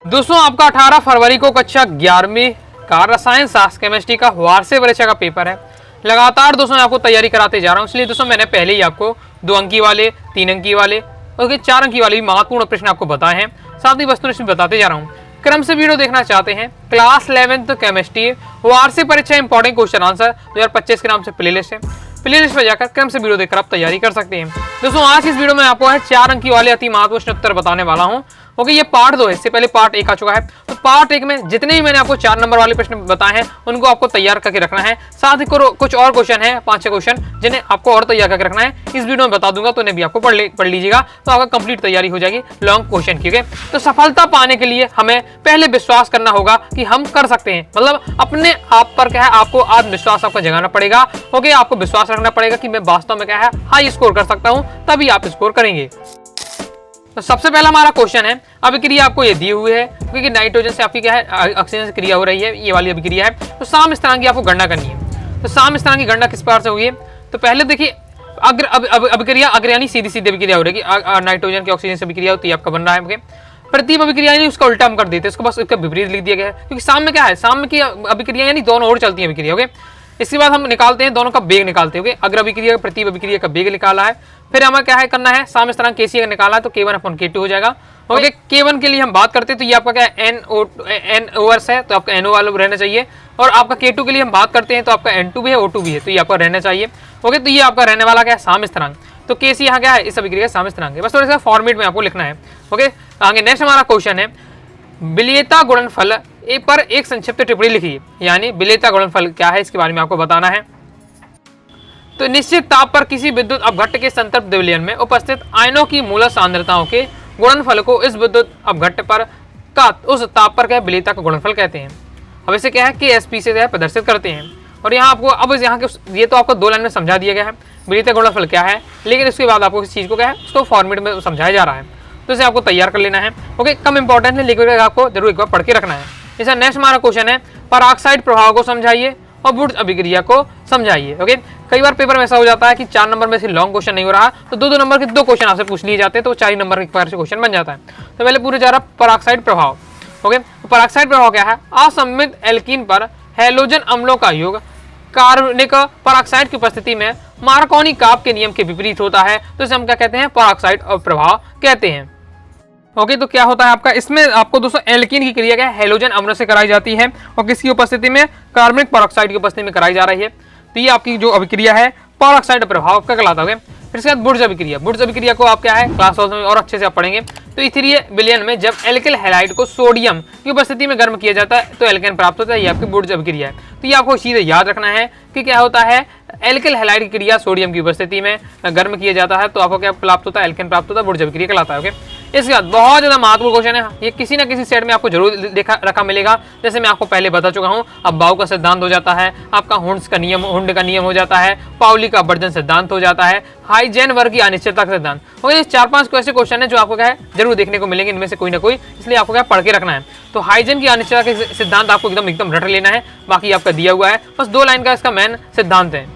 दोस्तों आपका 18 फरवरी को कक्षा 11वीं का रसायन शास्त्र केमिस्ट्री का वार्षिक परीक्षा का पेपर है। लगातार दोस्तों मैं आपको तैयारी कराते जा रहा हूं, इसलिए दोस्तों मैंने पहले ही आपको 2 अंकी वाले, 3 अंकी वाले और 4 अंकी वाले भी महत्वपूर्ण प्रश्न आपको बताए हैं, साथ ही वस्तुनिष्ठ बताते जा रहा हूं। क्रम से वीडियो देखना चाहते हैं क्लास 11th केमिस्ट्री वार्षिक परीक्षा इंपॉर्टेंट क्वेश्चन आंसर 2025 के नाम से प्लेलिस्ट है। प्लेलिस्ट पर जाकर क्रम से वीडियो देखकर आप तैयारी कर सकते हैं। दोस्तों आज इस वीडियो में आपको 4 अंकी वाले अति महत्वपूर्ण उत्तर बताने वाला हूं। ओके, ये पार्ट 2 है, इससे पहले पार्ट 1 आ चुका है। तो पार्ट 1 में जितने भी मैंने आपको 4 नंबर वाले प्रश्न बताए हैं उनको आपको तैयार करके रखना है। साथ ही कुछ और क्वेश्चन है, 5-6 क्वेश्चन जिन्हें आपको और तैयार करके रखना है। इस वीडियो में बता दूंगा तो उन्हें भी आपको पढ़ लीजिएगा, तो आपका कंप्लीट तैयारी हो जाएगी लॉन्ग क्वेश्चन की। ओके, तो सफलता पाने के लिए हमें पहले विश्वास करना होगा कि हम कर सकते हैं, मतलब अपने आप पर क्या है, आपको आत्मविश्वास आपका जगाना पड़ेगा। ओके, आपको विश्वास रखना पड़ेगा कि मैं वास्तव में क्या है हाई स्कोर कर सकता हूं, तभी आप स्कोर करेंगे। तो सबसे पहला हमारा क्वेश्चन है, अभिक्रिया आपको ये दी हुई है क्योंकि नाइट्रोजन से आपकी क्या है ऑक्सीजन से क्रिया हो रही है, ये वाली अभिक्रिया है। तो साम स्थानांक की आपको गणना करनी है। तो साम स्थानांक की गणना किस प्रकार से होगी? तो पहले देखिए अभिक्रिया अग्रयानी सीधी सीधी अभिक्रिया हो रही है, नाइट्रोजन की ऑक्सीजन से अभिक्रिया होती है, आपका बन रहा है। प्रतिम अभिक्रिया यानी उसका उल्टा हम कर देते हैं, उसको बस उसका विपरीत लिख दिया गया है, क्योंकि साम में क्या है, साम में की अभिक्रिया यानी दोनों ओर चलती है अभिक्रिया। ओके, इसके बाद हम निकालते हैं दोनों का वेग निकालते हैं। अग्र अभिक्रिया प्रति अभिक्रिया का वेग निकाला है, फिर हमें क्या है करना है, साम स्थानांक Kc का निकाला है तो K1/K2 हो जाएगा। ओके, K1 के लिए हम बात करते हैं तो ये आपका क्या है NO है, तो आपका NO वाला रहना चाहिए। और आपका K2 के लिए हम बात करते हैं तो आपका N2 भी है, O2 भी है, तो ये आपका रहना चाहिए। ओके, तो ये आपका रहने वाला क्या है साम स्थानांक। तो Kc यहाँ क्या है, इस अभिक्रिया का साम स्थानांक है। बस थोड़ा सा फॉर्मेट में आपको लिखना है। ओके, आगे नेक्स्ट हमारा क्वेश्चन है, विलेयता गुणनफल पर एक संक्षिप्त टिप्पणी लिखिए। यानी विलेयता गुणनफल क्या है, इसके बारे में आपको बताना है। तो निश्चित ताप पर किसी विद्युत अपघट्ट के संतृप्त विलयन में उपस्थित आयनों की मूलत सांद्रताओं के गुणनफल को इस विद्युत अपघट्ट पर का उस ताप पर क्या विलेयता का गुणनफल कहते हैं। अब इसे क्या है कि Sp से प्रदर्शित करते हैं। और यहाँ आपको अब यहाँ के ये तो आपको 2 लाइन में समझा दिया गया है विलेयता गुणनफल क्या है, लेकिन इसके बाद आपको इस चीज को क्या है उसको फॉर्मेट में समझाया जा रहा है, तो इसे आपको तैयार कर लेना है। ओके, कम इंपॉर्टेंट है लेकिन आपको जरूर एक बार पढ़ के रखना है। जैसा नेक्स्ट हमारा क्वेश्चन है, पराक्साइड प्रभाव को समझाइए और वुड्स अभिक्रिया को समझाइए। ओके, कई बार पेपर में ऐसा हो जाता है कि 4 नंबर में से लॉन्ग क्वेश्चन नहीं हो रहा, तो 2-2 नंबर के 2 क्वेश्चन आपसे पूछ लिए जाते हैं, तो 4 नंबर के प्रकार से क्वेश्चन बन जाता है। तो पहले पूरे जा रहा पराक्साइड प्रभाव। ओके, तो पराक्साइड प्रभाव क्या है, असममित एल्कीन पर हैलोजन अम्लों का योग कार्बनिक पराक्साइड की उपस्थिति में मार्कोनी काप के नियम के विपरीत होता है, तो इसे हम क्या कहते हैं, पराक्साइड प्रभाव कहते हैं। ओके, तो क्या होता है आपका, इसमें आपको दोस्तों एल्कीन की क्रिया क्या है हैलोजन अम्ल से कराई जाती है और किसकी उपस्थिति में, कार्बनिक पेरोक्साइड की उपस्थिति में कराई जा रही है। तो ये आपकी जो अभिक्रिया है पेरोक्साइड प्रभाव का कहलाता है। फिर इसके बाद बुर्ज अभिक्रिया, बुर्ज अभिक्रिया को आप क्या है क्लास 12 में और अच्छे से आप पढ़ेंगे। तो इथीरिय विलयन में जब एल्किल हैलाइड को सोडियम की उपस्थिति में गर्म किया जाता है तो एल्केन प्राप्त होता है, ये आपकी बुर्ज अभिक्रिया है। तो ये आपको चीजें याद रखना है कि क्या होता है, एल्किल हैलाइड की क्रिया सोडियम की उपस्थिति में गर्म किया जाता है तो आपको क्या प्राप्त होता है, एल्केन प्राप्त होता है, बुर्ज अभिक्रिया कहलाता है। ओके, इसके बाद बहुत ज्यादा महत्वपूर्ण क्वेश्चन है, ये किसी ना किसी सेट में आपको जरूर रखा मिलेगा। जैसे मैं आपको पहले बता चुका हूँ, अब बाउ का सिद्धांत हो जाता है, आपका हुंड का नियम हो जाता है, पाउली का अपवर्जन सिद्धांत हो जाता है, हाइजेनबर्ग की अनिश्चितता का सिद्धांत। और ये 4-5 ऐसे क्वेश्चन है जो आपको क्या है जरूर देखने को मिलेंगे, इनमें से कोई ना कोई, इसलिए आपको क्या पढ़ के रखना है। तो हाइजेन की अनिश्चितता के सिद्धांत आपको एकदम रट लेना है, बाकी आपका दिया हुआ है, बस 2 लाइन का इसका मेन सिद्धांत है।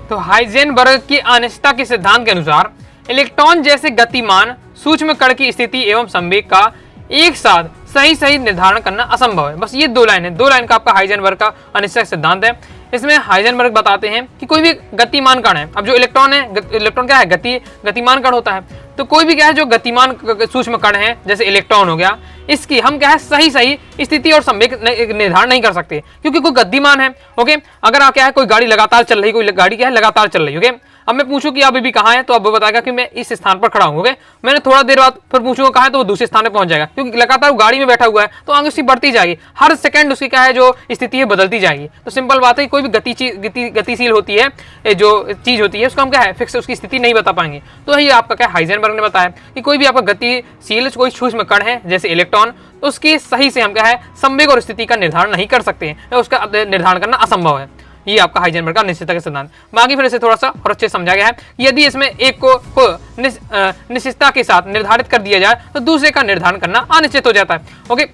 तो हाइजेनबर्ग की अनिश्चितता के सिद्धांत के अनुसार इलेक्ट्रॉन जैसे गतिमान सूक्ष्म कण की स्थिति एवं संवेग का एक साथ सही निर्धारण करना असंभव है। बस ये 2 लाइन है, 2 लाइन का आपका हाइजेनबर्ग का अनिश्चित सिद्धांत है। इसमें हाइजेनबर्ग बताते हैं कि कोई भी गतिमान कण है, अब जो इलेक्ट्रॉन है, इलेक्ट्रॉन क्या है गतिमान कण होता है, तो कोई भी क्या है जो गतिमान सूक्ष्म कण है जैसे इलेक्ट्रॉन हो गया, इसकी हम क्या है सही स्थिति और संवेग निर्धारण नहीं कर सकते क्योंकि कोई गतिमान है। ओके, अगर आप क्या है कोई गाड़ी लगातार चल रही, कोई गाड़ी क्या है लगातार चल रही, ओके, अब मैं पूछूं कि आप अभी कहाँ है तो अब वो बताएगा कि मैं इस स्थान पर खड़ा हूँ। ओके, मैंने थोड़ा देर बाद फिर पूछूंगा कहाँ है तो वो दूसरे स्थान पे पहुंच जाएगा, क्योंकि लगातार गाड़ी में बैठा हुआ है तो आगे उसकी बढ़ती जाएगी, हर सेकंड उसकी क्या है जो स्थिति है बदलती जाएगी। तो सिंपल बात है, कोई भी गतिशील होती है जो चीज होती है उसको हम क्या है फिक्स उसकी स्थिति नहीं बता पाएंगे। तो यही आपका क्या हाइजेनबर्ग ने बताया कि कोई भी आपका गतिशील कोई सूक्ष्म कण है जैसे इलेक्ट्रॉन, उसकी सही से हम क्या है संवेग और स्थिति का निर्धारण नहीं कर सकते हैं, उसका निर्धारण करना असंभव है। ये आपका हाइजेनबर्ग का निश्चितता का सिद्धांत। बाकी फिर इसे थोड़ा सा और अच्छे समझा गया है, यदि इसमें एक को निश्चितता के साथ निर्धारित कर दिया जाए तो दूसरे का निर्धारण करना अनिश्चित हो जाता है। ओके,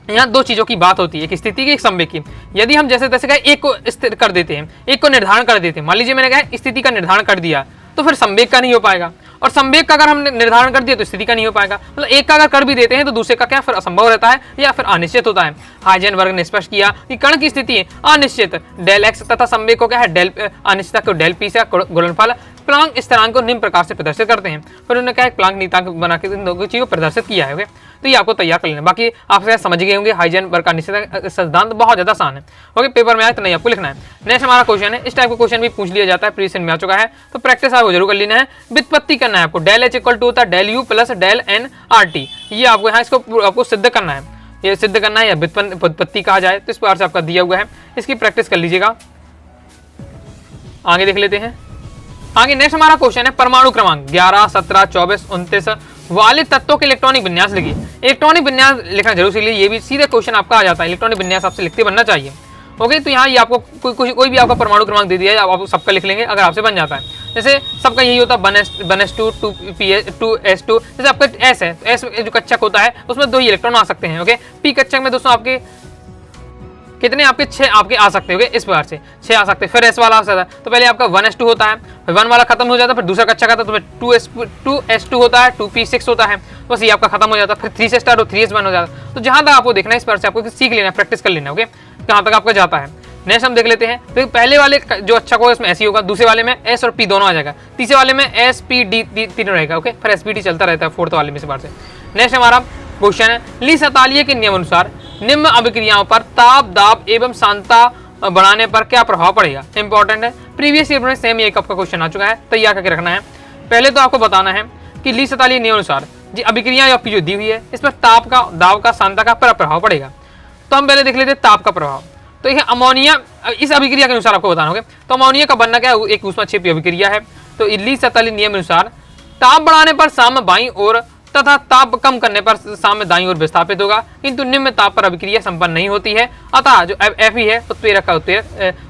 यहाँ 2 चीजों की बात होती है, एक स्थिति की एक संवेग की। यदि हम जैसे तैसे कहे एक को स्थिर कर देते हैं, एक को निर्धारण कर देते हैं, मान लीजिए मैंने कहा स्थिति का निर्धारण कर दिया तो फिर संवेग का नहीं हो पाएगा। और संवेग का अगर हमने निर्धारण कर दिया तो स्थिति का नहीं हो पाएगा, मतलब एक का अगर कर भी देते हैं तो दूसरे का क्या फिर असंभव रहता है या फिर अनिश्चित होता है। हाइजेनबर्ग ने स्पष्ट किया कि कण की स्थिति अनिश्चित, डेल एक्स तथा संवेग को क्या है डेल अनिश्चितता को डेल पी से गुणनफल प्लांक स्थिरांक को निम्न प्रकार से प्रदर्शित करते हैं। फिर उन्होंने क्या है प्लांक नीतांक बना के इन दोनों चीजों को प्रदर्शित किया है। तो ये आपको तैयार कर लेना, बाकी आप समझ गए होंगे हाइजेनबर्ग का अनिश्चितता सिद्धांत बहुत ज्यादा आसान है। ओके, पेपर में आए तो नहीं आपको लिखना है। नेक्स्ट हमारा क्वेश्चन है, इस टाइप का क्वेश्चन भी पूछ लिया जाता है, प्रीवियस में आ चुका है, तो प्रैक्टिस आपको जरूर कर लेना है। व्युत्पत्ति करना है आपको, डेल एच इक्वल टू होता है del U plus del n R T, ये आपको यहाँ इसको आपको सिद्ध करना है, ये सिद्ध करना है या व्युत्पत्ति कहा जाए तो इस प्रकार से आपका दिया हुआ है, इसकी प्रैक्टिस कर लीजिएगा। आगे देख लेते हैं। आगे नेक्स्ट हमारा क्वेश्चन है परमाणु क्रमांक 11, 17, 24, 29 वाले तत्वों के इलेक्ट्रॉनिक विन्यास लिखिए। इलेक्ट्रॉनिक विन्यास लिखना जरूर सीख लीजिए, ये भी सीधे क्वेश्चन आपका आ जाता है, इलेक्ट्रॉनिक विन्यास आपसे लिखते बनना चाहिए। ओके, तो यहाँ ये आपको कोई भी आपका परमाणु क्रमांक दे दिया है, आप सबका लिख लेंगे अगर आपसे बन जाता है। जैसे सबका यही होता है 1s2 2s2, जैसे आपका एस है, एस जो कक्षक होता है उसमें 2 ही इलेक्ट्रॉन आ सकते हैं। ओके, पी कक्षक में दोस्तों आपके कितने आपके 6 आपके आ सकते हैं। इस प्रकार से 6 आ सकते हैं। फिर एस वाला आ सकता है, तो पहले आपका 1s2 होता है, फिर 1 वाला खत्म हो जाता है, फिर दूसरा कक्षा आता है, तो फिर 2s2 होता है, 2p6 होता है, बस ये आपका खत्म हो जाता है, फिर 3 से स्टार्ट हो 3s1 हो जाता है। तो जहां तक आपको देखना है इस प्रकार से आपको सीख लेना, प्रैक्टिस कर लेना। ओके, कहाँ तक आपका जाता है। नेक्स्ट हम देख लेते हैं, तो पहले वाले जो अच्छा होगा इसमें ऐसे ही होगा, दूसरे वाले में एस और पी दोनों आ जाएगा, तीसरे वाले में एस पी डी तीनों रहेगा। ओके, फिर एसपीटी चलता रहता है फोर्थ वाले में इस बार से। नेक्स्ट हमारा क्वेश्चन है, ली सतालिये के नियम अनुसार निम्न अभिक्रियाओं पर ताप, दाब एवं सांद्रता बढ़ाने पर क्या प्रभाव पड़ेगा। इंपॉर्टेंट है, प्रीवियस ईयर में सेम एक आपका क्वेश्चन आ चुका है, तैयार करके रखना है। पहले तो आपको बताना है कि ली सतालिये नियम अनुसार जी अभिक्रिया आपकी जो दी हुई है इस पर ताप का, दाब का, सांद्रता का प्रभाव पड़ेगा। तो हम पहले देख लेते हैं ताप का प्रभाव। तो यह अमोनिया, इस अभिक्रिया के अनुसार आपको बताना होगा, तो अमोनिया का बनना क्या है, एक ऊष्माक्षेपी अभिक्रिया है। तो ली सतालिये नियम अनुसार ताप बढ़ाने पर साम्य बाईं ओर तथा ताप कम करने पर साम्य दाईं ओर विस्थापित होगा, किंतु निम्न ताप पर अभिक्रिया संपन्न नहीं होती है, अतः जो Fe है उत्प्रेरक का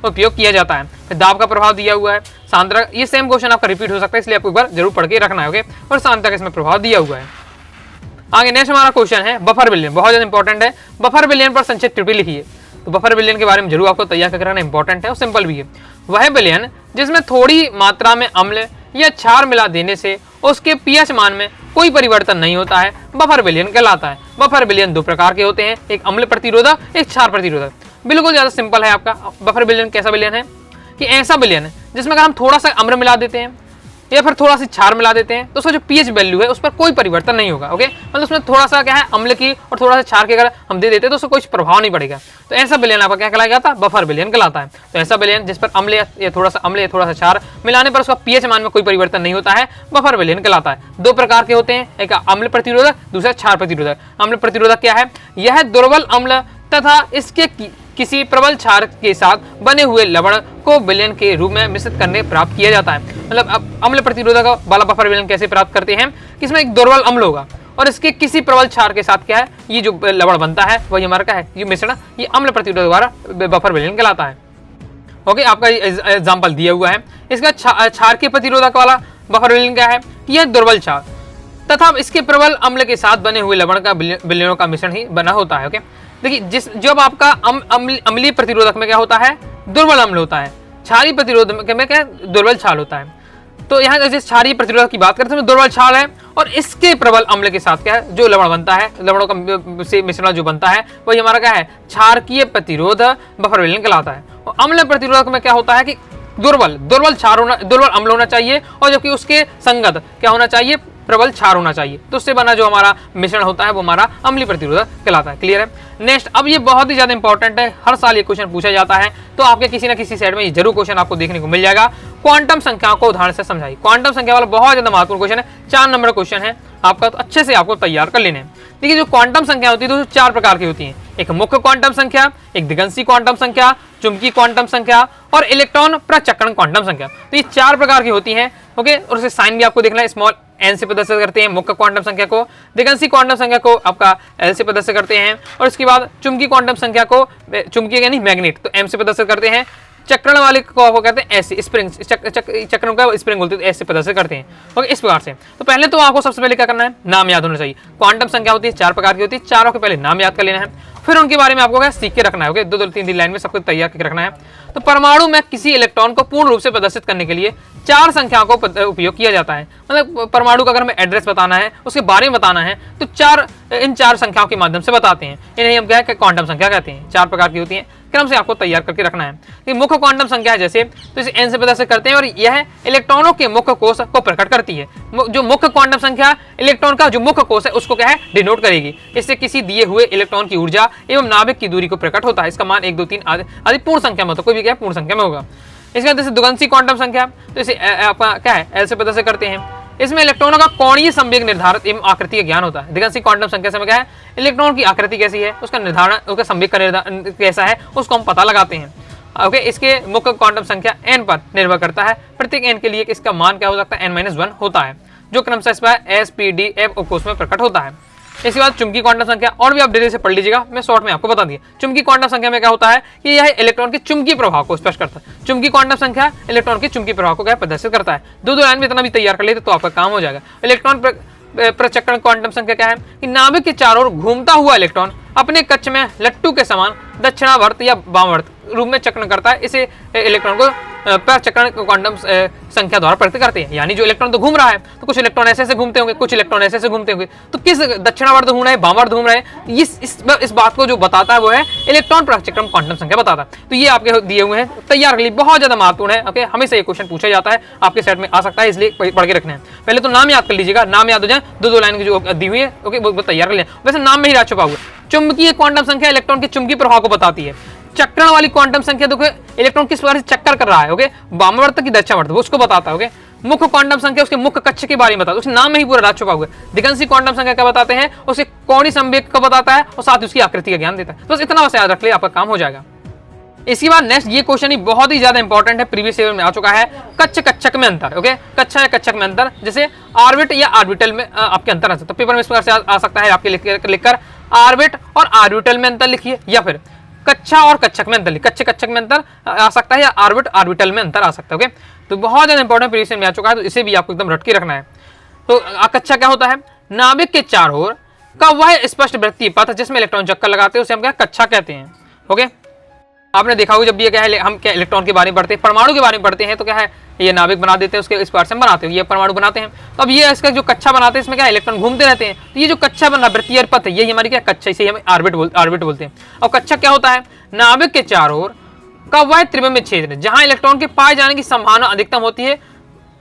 उपयोग किया जाता है। फिर दाब का प्रभाव दिया हुआ है, सांद्रता, ये सेम क्वेश्चन आपका रिपीट हो सकता है, इसलिए आपको एक बार जरूर पढ़ के रखना है। और सांद्रता का इसमें प्रभाव दिया हुआ है। आगे नेक्स्ट हमारा क्वेश्चन है बफर विलयन, बहुत ज्यादा इंपॉर्टेंट है। बफर विलयन पर संक्षिप्त टिप्पणी लिखिए। तो बफर विलयन के बारे में जरूर आपको तैयार करके रखना इंपॉर्टेंट है और सिंपल भी है। वह विलयन जिसमें थोड़ी मात्रा में अम्ल या क्षार मिला देने से उसके पीएच मान में कोई परिवर्तन नहीं होता है, बफर विलयन कहलाता है। बफर विलयन 2 प्रकार के होते हैं, एक अम्ल प्रतिरोधक, एक क्षार प्रतिरोधक। बिल्कुल ज्यादा सिंपल है आपका। बफर विलयन कैसा विलयन है कि ऐसा विलयन है जिसमें अगर हम थोड़ा सा अम्ल मिला देते हैं या फिर थोड़ा सा क्षार मिला देते हैं तो उसका जो पीएच वैल्यू है उस पर कोई परिवर्तन नहीं होगा। ओके, मतलब उसमें थोड़ा सा क्या है अम्ल की और थोड़ा सा क्षार की अगर हम दे देते हैं तो उसका कोई प्रभाव नहीं पड़ेगा। तो ऐसा विलयन आपका क्या कहलाया जाता है, बफर विलयन कहलाता है। तो ऐसा विलयन जिस पर अम्ल या थोड़ा सा अम्ल या थोड़ा सा क्षार मिलाने पर उसका पीएच मान में कोई परिवर्तन नहीं होता है, बफर विलयन कहलाता है। 2 प्रकार के होते हैं, एक अम्ल प्रतिरोधक, दूसरा क्षार प्रतिरोधक। अम्ल प्रतिरोधक क्या है, यह दुर्बल अम्ल तथा इसके किसी प्रबल क्षार के साथ बने हुए लवण को विलयन के रूप में मिश्रित करने प्राप्त किया जाता है। मतलब अम्ल प्रतिरोधक वाला बफर विलयन कैसे प्राप्त करते हैं कि इसमें एक दुर्बल अम्ल होगा और इसके किसी प्रबल क्षार के साथ क्या है ये जो लवण बनता है वही हमारा क्या है, ये मिश्रण, ये अम्ल प्रतिरोधक वाला बफर विलयन कहलाता है। ओके, आपका एग्जाम्पल दिया हुआ है। इसका क्षार के प्रतिरोधक वाला बफर विलयन क्या है, यह दुर्बल क्षार तथा इसके प्रबल अम्ल के साथ बने हुए लवण का विलयनों का मिश्रण ही बना होता है। ओके, देखिए जब आपका अम्लीय प्रतिरोधक में क्या होता है, दुर्बल अम्ल होता है, क्षारीय प्रतिरोधक में क्या दुर्बल क्षार होता है। तो यहाँ जैसे क्षारीय प्रतिरोधक की बात करते हैं दुर्बल क्षार है और इसके प्रबल अम्ल के साथ क्या है जो लवण बनता है, लवणों का से मिश्रण जो बनता है वही हमारा क्या है, क्षारकीय प्रतिरोध बफर विलयन कहलाता है। और अम्ल प्रतिरोधक में क्या होता है कि दुर्बल क्षार होना, दुर्बल अम्ल होना चाहिए और जबकि उसके संगत क्या होना चाहिए, प्रबल क्षार होना चाहिए। तो उससे बना जो हमारा मिश्रण होता है वो हमारा अम्लीय प्रतिरोधक कहलाता है। क्लियर है। नेक्स्ट, अब ये बहुत ही ज्यादा इंपॉर्टेंट है, हर साल ये क्वेश्चन पूछा जाता है, तो आपके किसी ना किसी सेट में ये जरूर क्वेश्चन आपको देखने को मिल जाएगा। क्वांटम संख्याओं को उदाहरण से समझाइए। क्वांटम संख्या वाला बहुत ज्यादा महत्वपूर्ण क्वेश्चन है, 4 नंबर क्वेश्चन है आपका, तो अच्छे से आपको तैयार कर लेने हैं। देखिए जो क्वांटम संख्या होती है तो 4 प्रकार की होती है, एक मुख्य क्वांटम संख्या, एक दिगंशी क्वांटम संख्या, चुंबकीय क्वांटम संख्या और इलेक्ट्रॉन प्रचक्रण क्वांटम संख्या। तो ये 4 प्रकार की होती है। ओके, और उसे साइन भी आपको देखना है, स्मॉल एन से प्रदर्शित करते हैं मुख्य क्वांटम संख्या को, दिगंशी क्वांटम संख्या को आपका एल से प्रदर्शित करते हैं और इसके बाद चुंबकीय क्वांटम संख्या को, चुंबकीय यानी मैग्नेट, तो एम से प्रदर्शित करते हैं, चक्रण वाले को कहते हैं ऐसे स्प्रिंग, चक्रण का स्प्रिंग बोलते हैं, ऐसे प्रदर्शित करते हैं। ओके, इस प्रकार से। तो पहले तो आपको सबसे पहले क्या करना है, नाम याद होना चाहिए। क्वांटम संख्या होती है 4 प्रकार की होती है, चारों के पहले नाम याद कर लेना है, फिर उनके बारे में आपको क्या सीख के रखना है। ओके, 2-3 लाइन में सब कुछ तैयार करके रखना है। तो परमाणु में किसी इलेक्ट्रॉन को पूर्ण रूप से प्रदर्शित करने के लिए 4 संख्याओं को उपयोग किया जाता है। मतलब परमाणु का अगर हमें एड्रेस बताना है, उसके बारे में बताना है, तो इन 4 संख्याओं के माध्यम से बताते हैं। इन्हें हम क्या है, क्वांटम संख्या कहते हैं। 4 प्रकार की होती हैं, क्रम से आपको तैयार करके रखना है। कि मुख्य क्वांटम संख्या है जैसे, तो इसे n से प्रदर्शित करते हैं और यह इलेक्ट्रॉनों के मुख्य कोश को प्रकट करती है। जो मुख्य क्वांटम संख्या इलेक्ट्रॉन का जो मुख्य कोश है उसको क्या है, डिनोट करेगी। इससे किसी दिए हुए इलेक्ट्रॉन की ऊर्जा एवं नाभिक की दूरी को प्रकट होता है। इसका मान 1, 2, 3 आदि पूर्ण संख्या में होता है, कोई भी क्या है पूर्ण संख्या में होगा। इसके बाद जैसे द्विगंशी क्वांटम संख्या, तो इसे आपका क्या है, एल से प्रदर्शित करते हैं। इसमें इलेक्ट्रॉनों का कोणीय संवेग निर्धारित एवं आकृति का ज्ञान होता है। द्विगंशी क्वांटम संख्या से क्या है, इलेक्ट्रॉन की आकृति कैसी है, उसका निर्धारण, उसका संवेग का निर्धारण कैसा है, उसको हम पता लगाते हैं। ओके, इसके मुख्य क्वांटम संख्या n पर निर्भर करता है। प्रत्येक n के लिए इसका मान क्या हो सकता है, n-1 होता है, जो क्रमशः इस पर s, p, d, f कोश में प्रकट होता है। इसके बाद चुंबकीय क्वांटम संख्या, और भी आप डिटेल से पढ़ लीजिएगा, मैं शॉर्ट में आपको बता दिया। चुंबकीय क्वांटम संख्या में क्या होता है कि यह इलेक्ट्रॉन के चुंबकीय प्रभाव को स्पष्ट करता है। चुंबकीय क्वांटम संख्या इलेक्ट्रॉन के चुंबकीय प्रभाव को क्या प्रदर्शित करता है। 2 लाइन में इतना भी तैयार कर लेते तो आपका काम हो जाएगा। इलेक्ट्रॉन प्रचक्रण क्वांटम संख्या क्या है कि नाभिक के चारों ओर घूमता हुआ इलेक्ट्रॉन अपने कक्ष में लट्टू के समान दक्षिणावर्त या वामावर्त रूप में चक्रण करता है। इसे इलेक्ट्रॉन को प्रचक्रण क्वांटम संख्या द्वारा प्रकट करते हैं। यानी जो इलेक्ट्रॉन तो घूम रहा है, तो कुछ इलेक्ट्रॉन ऐसे घूमते होंगे, कुछ इलेक्ट्रॉन ऐसे घूमते होंगे, तो किस दक्षिणावर्त घूम रहे हैं, वामावर्त घूम रहे हैं, इस बात को जो बताता है वो है इलेक्ट्रॉन प्रचक्रण क्वांटम संख्या बताता है। तो ये आपके दिए हुए हैं, तैयार के लिए बहुत ज्यादा महत्वपूर्ण है। ओके, हमेशा ये क्वेश्चन पूछा जाता है, आपके सेट में आ सकता है, इसलिए पढ़ के रखना है। पहले तो नाम याद कर लीजिएगा, नाम याद हो जाए, 2 लाइन की जो दी हुई है ओके वो तैयार कर लिया। वैसे नाम में ही राज छुपा हुआ। चुंबकीय क्वांटम संख्या इलेक्ट्रॉन के चुंबकीय प्रभाव को बताती है। चक्रण वाली क्वांटम संख्या देखो इलेक्ट्रॉन किस प्रकार से चक्कर कर रहा है, ओके, वामावर्त की दक्षिणावर्त वो उसको बताता है। ओके, मुख्य क्वांटम संख्या उसके मुख्य कक्ष के बारे में बताता है, उसके नाम में ही पूरा राज छुपा हुआ है। द्विगंशी क्वांटम संख्या क्या बताते हैं, उसके कोणीय संवेग को बताता है और साथ ही उसकी आकृति का ज्ञान देता है। बस इतना बस याद रख लिया, आपका काम हो जाएगा। इसके बाद नेक्स्ट ये क्वेश्चन ही बहुत ही ज्यादा इंपॉर्टेंट है, प्रीवियस ईयर में आ चुका है। कक्ष कक्षक में अंतर, ओके, कक्षा या कक्षक में अंतर, जैसे ऑर्बिट या ऑर्बिटल में आपके अंतर आ सकता है। पेपर में इस प्रकार से आ सकता है, आपके लिखकर ऑर्बिट और ऑर्बिटल में अंतर लिखिए, या फिर कक्षा और कक्षक में अंतर, कच्छ कक्षक में अंतर आ सकता है, या ऑर्बिट ऑर्बिटल में अंतर आ सकता है। ओके, तो बहुत ज्यादा इंपॉर्टेंट प्रीवियस ईयर में आ चुका है, तो इसे भी आपको एकदम रट के रखना है। तो कक्षा क्या होता है, नाभिक के चारों ओर का वह स्पष्ट वृत्तीय पथ जिसमें इलेक्ट्रॉन चक्कर लगाते हैं उसे हम क्या कक्षा कहते हैं। ओके, आपने देखा होगा जब ये क्या है, हम क्या इलेक्ट्रॉन के बारे में पढ़ते हैं, परमाणु के बारे में पढ़ते हैं, तो क्या है ये नाभिक बना देते हैं, उसके इस पार्ट से हम बनाते हैं, ये परमाणु बनाते हैं। तो अब ये इसका जो कक्षा बनाते हैं, इसमें क्या इलेक्ट्रॉन घूमते रहते हैं। तो ये जो कक्षा बना वृत्तीय पथ है, ये हमारी क्या कक्षा, इसे हम ऑर्बिट बोलते हैं। और कक्षा क्या होता है, नाभिक के चारों ओर का वह त्रिविमीय क्षेत्र जहां इलेक्ट्रॉन के पाए जाने की संभावना अधिकतम होती है,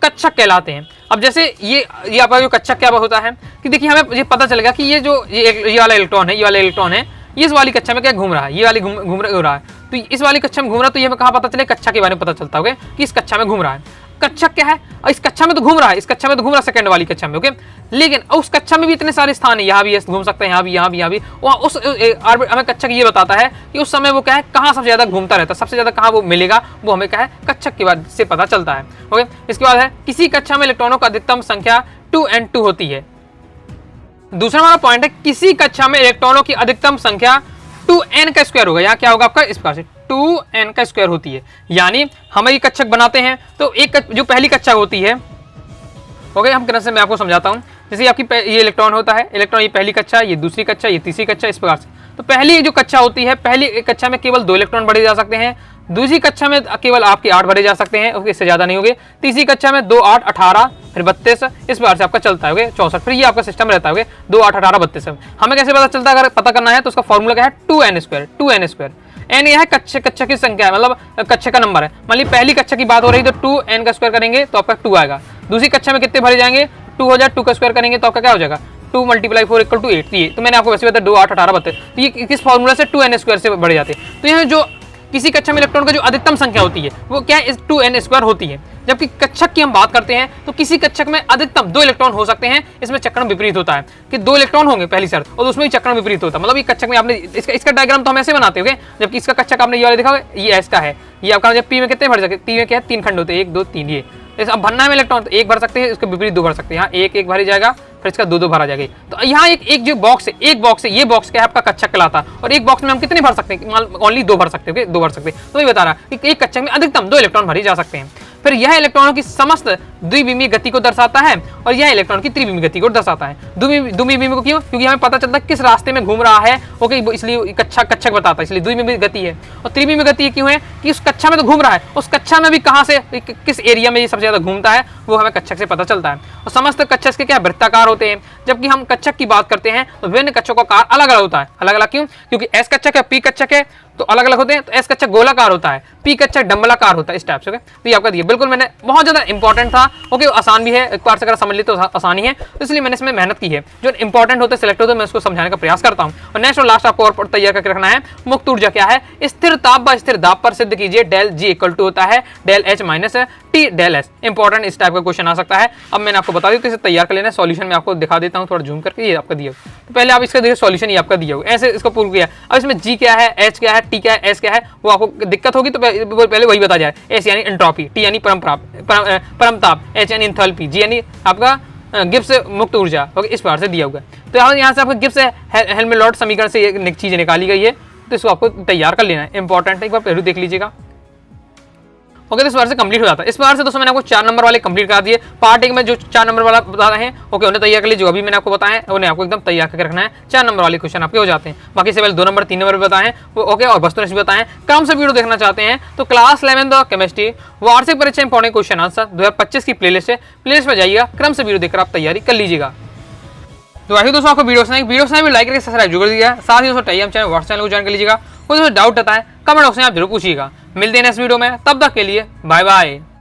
कक्षक कहलाते हैं। अब जैसे ये आपका जो कक्षक क्या होता है कि देखिए हमें ये पता चलेगा कि ये जो ये वाला इलेक्ट्रॉन है, ये वाला इलेक्ट्रॉन है, ये इस वाली कक्षा में क्या घूम रहा है, ये वाली घूम रहा है, तो इस वाली कक्षा में घूम रहा है, तो ये हमें कहाँ पता चले, कक्षा के बारे में पता चलता होगा कि इस कक्षा में घूम रहा है। कक्षक क्या है, इस कक्षा में तो घूम रहा है, इस कक्षा में तो घूम रहा है सेकंड वाली कक्षा में, ओके, लेकिन उस कक्षा में भी इतने सारे स्थान है, यहाँ भी घूम सकते हैं, यहाँ भी, यहाँ भी, वहाँ उस हमें कक्षक ये बताता है कि उस समय वो क्या है, कहाँ सबसे ज्यादा घूमता रहता है, सबसे ज्यादा कहाँ वो मिलेगा, वो हमें क्या है कक्षक के बाद से पता चलता है। ओके, इसके बाद है किसी कक्षा में इलेक्ट्रॉनों का अधिकतम संख्या 2n2 होती है। दूसरा हमारा पॉइंट है किसी कक्षा में इलेक्ट्रॉनों की अधिकतम संख्या 2n का स्क्वायर होगा। यहाँ क्या होगा आपका, इस प्रकार से 2n का स्क्वायर होती है। यानी हम ये कक्षक बनाते हैं तो एक जो पहली कक्षा होती है, ओके, हम तरह से मैं आपको समझाता हूँ। जैसे आपकी ये इलेक्ट्रॉन होता है, इलेक्ट्रॉन ये पहली कक्षा, ये दूसरी कक्षा, ये तीसरी कक्षा, इस प्रकार से। तो पहली जो कक्षा होती है, पहली कक्षा में केवल 2 इलेक्ट्रॉन भरे जा सकते हैं, दूसरी कक्षा में केवल आपके 8 भरे जा सकते हैं, ओके, इससे ज्यादा नहीं होंगे। तीसरी कक्षा में 2 8 18 फिर 32, इस प्रकार से आपका चलता है 64, फिर ये आपका सिस्टम रहता है 2 8 18 32। हमें कैसे पता चलता है, अगर पता करना है तो उसका फॉर्मूला क्या है, 2n स्क्वायर। n यह है कक्षा की संख्या है, मतलब कक्षा का नंबर है। मान ली पहली कक्षा की बात हो रही तो 2n का स्क्वायर करेंगे तो आपका 2 आएगा। दूसरी कक्षा में कितने भरे जाएंगे, 2 हो जाए, 2 का स्क्वायर करेंगे तो आपका क्या हो जाएगा, 2 × 4 = 8। तो मैंने आपको वैसे बताया 2 8 18 32, तो ये किस फॉर्मूला से 2n स्क्वायर से बढ़ जाते हैं। तो यह जो किसी कक्षा में इलेक्ट्रॉन का जो अधिकतम संख्या होती है वो क्या है, 2n स्क्वायर होती है। जबकि कक्षक की हम बात करते हैं तो किसी कक्षक में अधिकतम 2 इलेक्ट्रॉन हो सकते हैं। इसमें चक्रण विपरीत होता है कि 2 इलेक्ट्रॉन होंगे पहली शर्त, और उसमें भी चक्रण विपरीत होता है। मतलब ये कक्षक में आपने इसका डायग्राम तो हम ऐसे बनाते होंगे, जबकि इसका कक्षक आपने ये वाला देखा होगा, ये एस का है, ये आपका जब पी में कितने भर सके, पी में क्या है 3 खंड होते हैं, 1 2 3, ये अब भरना है इलेक्ट्रॉन तो एक भर सकते हैं, इसके विपरीत दो भर सकते हैं। यहाँ एक एक भरी जाएगा, फिर इसका दो भरा जाएगा। तो यहाँ एक जो बॉक्स है, एक बॉक्स है, ये बॉक्स क्या है आपका कक्षक कहलाता है। और एक बॉक्स में हम कितने भर सकते हैं, ओनली दो भर सकते हैं, दो भर सकते हैं। तो ये बता रहा है कि एक कक्षक में अधिकतम 2 इलेक्ट्रॉन भरे जा सकते हैं। फिर यह इलेक्ट्रॉनों की समस्त द्विविमीय गति को दर्शाता है और यह इलेक्ट्रॉन की त्रिविमीय गति को दर्शाता है। द्विविमीय को क्यों? क्योंकि हमें पता चलता है किस रास्ते में घूम रहा है, ओके, इसलिए कक्षक बताता है, इसलिए द्विविमीय गति है। और त्रिविमीय गति क्यों है कि उस कक्षा में तो घूम रहा है, उस कक्षा में भी कहाँ से किस एरिया में ये सबसे ज्यादा घूमता है वो हमें कक्षक से पता चलता है। और समस्त कक्षक के क्या वृत्ताकार होते हैं। जबकि हम कक्षक की बात करते हैं तो विभिन्न कक्षकों का आकार अलग अलग होता है। अलग अलग क्यों? क्योंकि एस कक्षक है, पी कक्षक है, तो अलग अलग होते हैं। तो एस कक्षक गोलाकार होता है, पी कक्षक डंबलाकार होता है, इस टाइप से। तो ये आपका दिया, बिल्कुल मैंने बहुत ज्यादा इंपॉर्टेंट था, ओके, आसान भी है, एक बार से अगर समझ ले तो आसानी है, तो इसलिए मैंने इसमें मेहनत की है। जो इंपॉर्टेंट होते सिलेक्ट होते मैं उसको समझाने का प्रयास करता हूँ। और नेक्स्ट और लास्ट आपको और तैयार करके रखना है, मुक्त ऊर्जा क्या है। स्थिर ताप व स्थिर दाब पर सिद्ध कीजिए डेल जी इक्वल टू होता है del H minus T del S. Important इस टाइप का क्वेश्चन आ सकता है। अब मैंने आपको बता दिया तो इसे तैयार कर लेना। सॉल्यूशन में आपको दिखा देता हूँ, थोड़ा जूम करके, ये आपका दिया। तो पहले आप इसका देखिए सॉल्यूशन ये आपका दिया होगा, ऐसे इसको प्रूव किया। अब इसमें जी क्या है, एच क्या है, टी क्या है, एस क्या है, वो आपको दिक्कत होगी तो पहले वही बता जाए। एस यानी एंट्रोपी, टी यानी परमताप, एच यानी एंथैल्पी, जी यानी आपका गिब्स मुक्त ऊर्जा, ओके, इस बार से दिया होगा। तो यहाँ से आपको गिब्स हेल्महोल्ट्ज समीकरण से ये चीजें निकाली गई है, तो इसको आपको तैयार कर लेना है, इंपॉर्टेंट है, एक बार पहले देख लीजिएगा। ओके, तो इस बार से कंप्लीट हो जाता है। इस बार से दोस्तों मैंने आपको 4 नंबर वाले कंप्लीट कर दिए। पार्ट 1 में जो 4 नंबर वाला बता रहे हैं, ओके, उन्हें तैयार कर लीजिए। जो अभी मैंने आपको बताया उन्हें आपको एकदम तैयार करके रखना है। 4 नंबर वाले क्वेश्चन आपके हो जाते हैं। बाकी से पहले 2 नंबर 3 नंबर बताएं वो, ओके, और वस्तुनिष्ठ भी बताएं। क्रम से वीडियो देखना चाहते हैं तो क्लास 11 केमिस्ट्री वार्षिक परीक्षा इंपॉर्टेंट क्वेश्चन आंसर 2025 की प्लेलिस्ट है, प्लेलिस्ट में जाइएगा, क्रम से वीडियो देखकर आप तैयारी कर लीजिएगा। तो वैसे दोस्तों आपको वीडियो से भी लाइक करके सब्सक्राइब जरूर दिया। साथ ही दोस्तों टेलीग्राम चैनल, व्हाट्सएप चैनल को ज्वाइन कर लीजिएगा। कोई डाउट आता है कमेंट बॉक्स में आप जरूर पूछिएगा। मिलते हैं नेक्स्ट वीडियो में, तब तक के लिए बाय बाय।